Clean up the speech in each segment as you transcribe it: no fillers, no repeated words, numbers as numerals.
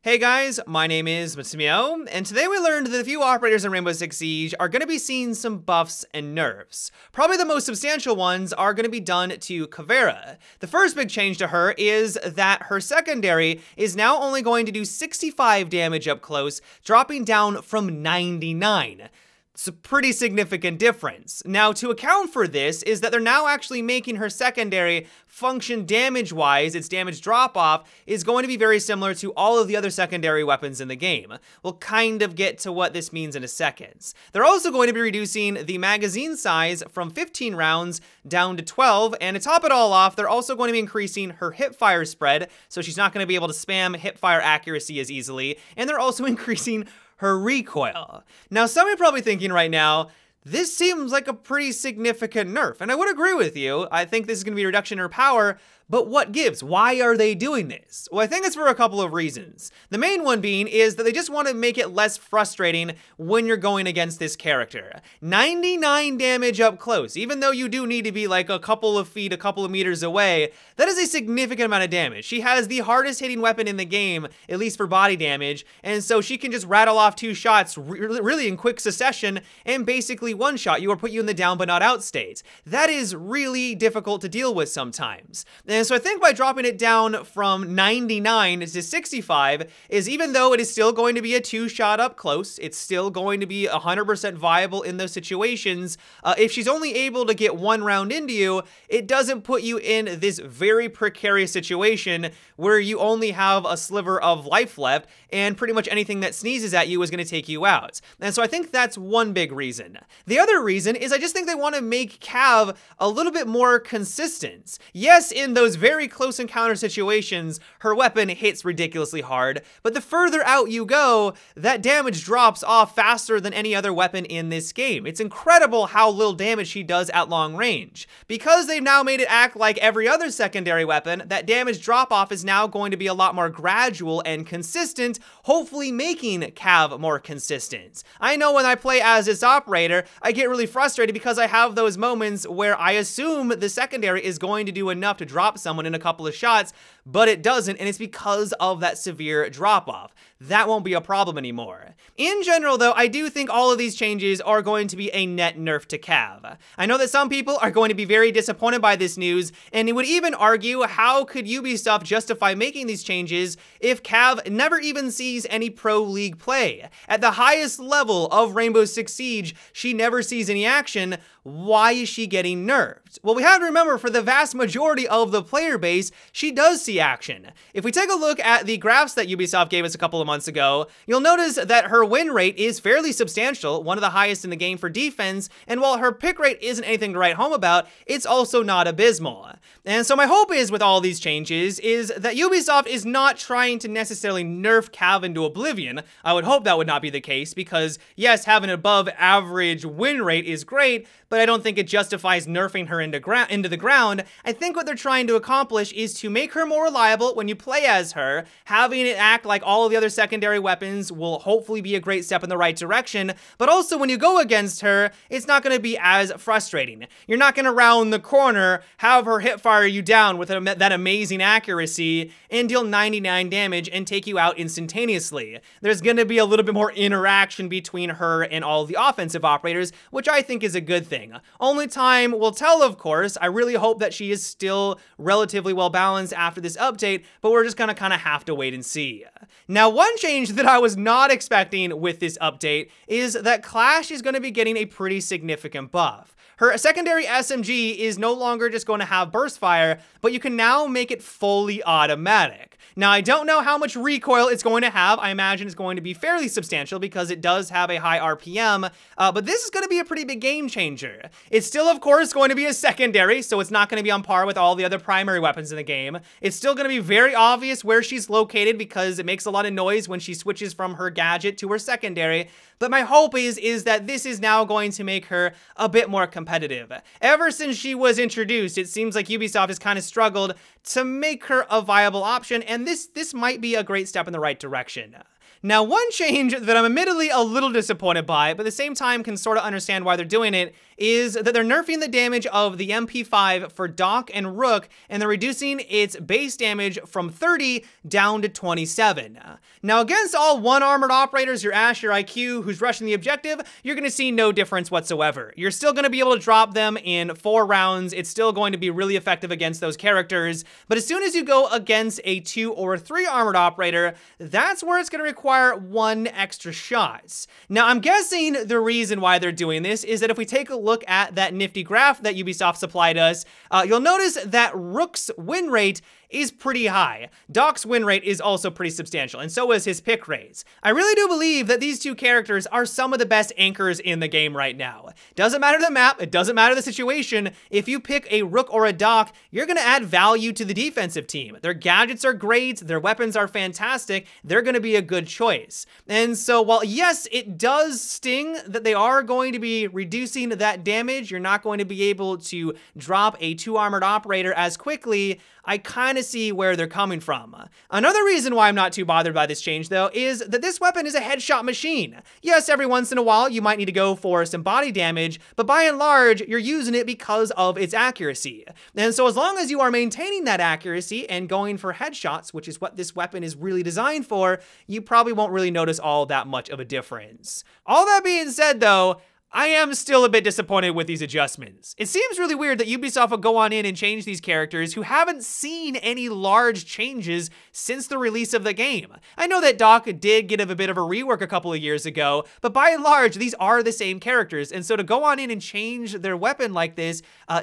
Hey guys, my name is Matsumo, and today we learned that a few operators in Rainbow Six Siege are going to be seeing some buffs and nerfs. Probably the most substantial ones are going to be done to Caveira. The first big change to her is that her secondary is now only going to do 65 damage up close, dropping down from 99. It's a pretty significant difference. Now, to account for this is that they're now actually making her secondary function damage-wise. Its damage drop-off is going to be very similar to all of the other secondary weapons in the game. We'll kind of get to what this means in a second. They're also going to be reducing the magazine size from 15 rounds down to 12, and to top it all off, they're also going to be increasing her hipfire spread, so she's not going to be able to spam hipfire accuracy as easily, and they're also increasing her recoil. Now, some are probably thinking right now, this seems like a pretty significant nerf, and I would agree with you. I think this is going to be a reduction in her power, but what gives? Why are they doing this? Well, I think it's for a couple of reasons. The main one being is that they just want to make it less frustrating when you're going against this character. 99 damage up close, even though you do need to be like a couple of feet, a couple of meters away, that is a significant amount of damage. She has the hardest hitting weapon in the game, at least for body damage, and so she can just rattle off 2 shots really in quick succession and basically one-shot you or put you in the down but not out state. That is really difficult to deal with sometimes. And so I think by dropping it down from 99 to 65 is, even though it is still going to be a 2-shot up close, it's still going to be 100% viable in those situations. If she's only able to get 1 round into you, it doesn't put you in this very precarious situation where you only have a sliver of life left and pretty much anything that sneezes at you is going to take you out. And so I think that's one big reason. The other reason is I just think they want to make Cav a little bit more consistent. Yes, in those very close encounter situations, her weapon hits ridiculously hard, but the further out you go, that damage drops off faster than any other weapon in this game. It's incredible how little damage she does at long range. Because they've now made it act like every other secondary weapon, that damage drop-off is now going to be a lot more gradual and consistent, hopefully making Cav more consistent. I know when I play as this operator, I get really frustrated because I have those moments where I assume the secondary is going to do enough to drop someone in a couple of shots, but it doesn't, and it's because of that severe drop-off. That won't be a problem anymore. In general, though, I do think all of these changes are going to be a net nerf to Cav. I know that some people are going to be very disappointed by this news, and they would even argue, how could Ubisoft justify making these changes if Cav never even sees any Pro League play? At the highest level of Rainbow Six Siege, she never sees any action. Why is she getting nerfed? Well, we have to remember, for the vast majority of the player base, she does see action. If we take a look at the graphs that Ubisoft gave us a couple of months ago, you'll notice that her win rate is fairly substantial, one of the highest in the game for defense, and while her pick rate isn't anything to write home about, it's also not abysmal. And so my hope is, with all these changes, is that Ubisoft is not trying to necessarily nerf Cav into oblivion. I would hope that would not be the case, because yes, having an above average win rate is great, but I don't think it justifies nerfing her into the ground. I think what they're trying to accomplish is to make her more reliable when you play as her. Having it act like all of the other secondary weapons will hopefully be a great step in the right direction, but also when you go against her, it's not going to be as frustrating. You're not going to round the corner, have her hipfire you down with that amazing accuracy, and deal 99 damage and take you out instantaneously. There's going to be a little bit more interaction between her and all of the offensive operators, which I think is a good thing. Only time will tell, of course. I really hope that she is still relatively well balanced after this update, but we're just gonna kind of have to wait and see. Now, one change that I was not expecting with this update is that Clash is going to be getting a pretty significant buff. Her secondary SMG is no longer just going to have burst fire, but you can now make it fully automatic. Now, I don't know how much recoil it's going to have. I imagine it's going to be fairly substantial because it does have a high RPM, but this is going to be a pretty big game changer. It's still, of course, going to be a secondary, so it's not going to be on par with all the other primary weapons in the game. It's still going to be very obvious where she's located because it makes a lot of noise when she switches from her gadget to her secondary, but my hope is that this is now going to make her a bit more competitive. Ever since she was introduced, it seems like Ubisoft has kind of struggled to make her a viable option, and this might be a great step in the right direction. Now, one change that I'm admittedly a little disappointed by, but at the same time can sort of understand why they're doing it, is that they're nerfing the damage of the MP5 for Doc and Rook, and they're reducing its base base damage from 30 down to 27. Now against all one armored operators, your Ashe, your IQ, who's rushing the objective, you're gonna see no difference whatsoever. You're still gonna be able to drop them in 4 rounds. It's still going to be really effective against those characters. But as soon as you go against a 2 or 3 armored operator, that's where it's gonna require 1 extra shot. Now I'm guessing the reason why they're doing this is that if we take a look at that nifty graph that Ubisoft supplied us, you'll notice that Rook's win rate is pretty high. Doc's win rate is also pretty substantial, and so is his pick rates. I really do believe that these two characters are some of the best anchors in the game right now. Doesn't matter the map, it doesn't matter the situation, if you pick a Rook or a Doc, you're gonna add value to the defensive team. Their gadgets are great, their weapons are fantastic, they're gonna be a good choice. And so while yes, it does sting that they are going to be reducing that damage, you're not going to be able to drop a 2 armored operator as quickly, I kind of see where they're coming from. Another reason why I'm not too bothered by this change though is that this weapon is a headshot machine. Yes, every once in a while you might need to go for some body damage, but by and large, you're using it because of its accuracy. And so as long as you are maintaining that accuracy and going for headshots, which is what this weapon is really designed for, you probably won't really notice all that much of a difference. All that being said though, I am still a bit disappointed with these adjustments. It seems really weird that Ubisoft would go on in and change these characters who haven't seen any large changes since the release of the game. I know that Doc did get a bit of a rework a couple of years ago, but by and large, these are the same characters, and so to go on in and change their weapon like this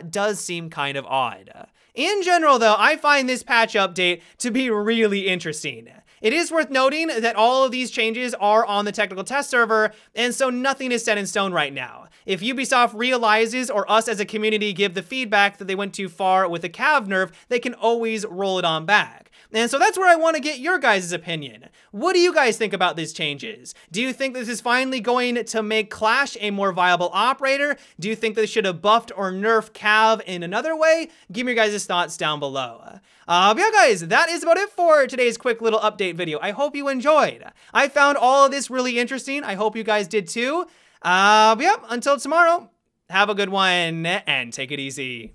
does seem kind of odd. In general though, I find this patch update to be really interesting. It is worth noting that all of these changes are on the technical test server, and so nothing is set in stone right now. If Ubisoft realizes, or us as a community give the feedback that they went too far with the Cav nerf, they can always roll it on back. And so that's where I want to get your guys' opinion. What do you guys think about these changes? Do you think this is finally going to make Clash a more viable operator? Do you think they should have buffed or nerfed Cav in another way? Give me your guys' thoughts down below. But yeah guys, that is about it for today's quick little update video. I hope you enjoyed. I found all of this really interesting. I hope you guys did too. But yeah, until tomorrow, have a good one and take it easy.